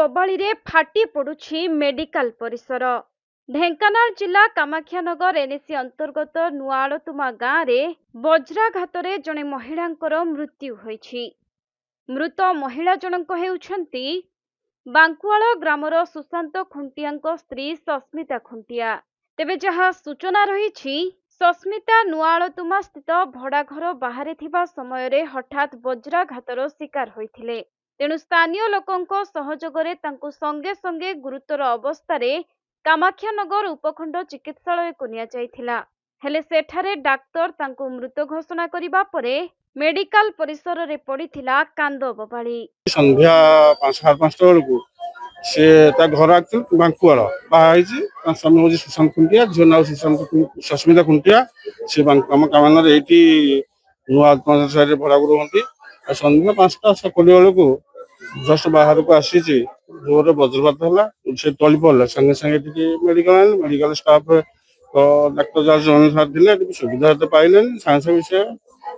बबाली रे फाटी पड़ुछि मेडिकल परिसर। ढेंकानाल जिला कामाख्यानगर एनएसी अंतर्गत नुआलतुमा गाँव में वज्राघात जड़े महिलांकर मृत्यु होइछि। मृत महिला जनक हेउछंती बांकुआल ग्रामर सुशांत खुंटिया स्त्री सस्मिता खुंटिया। तेबे जहाँ सूचना रही सस्मिता नुआलतुमा स्थित भड़ाघर बाहर थिबा समय रे हठात वज्राघातर शिकार होइथिले। तेणु स्थानीय लोकों सहयोगरे तांकु संगे संगे गुरुतर अवस्था कामाख्यानगर उपखंड चिकित्सालय को निया जाइथिला। हेले सेठारे डाक्तर तांकु मृत घोषणा करिबा परे मेडिकल परिसर रे पड़िथिला कांद बबाली। संध्या 5:30 बेलू सी घर एक्चुअली बांकुआल बाहर स्वामी हूँ सुशांत खुंटिया झील ना सस्मिता खुंटिया सी आम कामान ये नुआ भड़ा रुहति। संध्या 5टा 20 बेलू जस्ट बाहर को आसी जोर वज्रपात है से टली पड़ा संगे संगे मेडिकल मेडिकल स्टाफ डाक्तर जहाँ जन सारे सुविधा तो पाइले सांगे से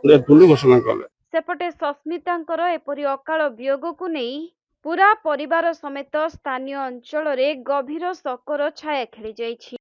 डेथ बोली घोषणा कले। सेपटे सस्मितांकर एपरी अकाल वियोग को नहीं पूरा परिवार समेत स्थानीय अंचल रे गभीर शोकर छाया खेली जाइछि।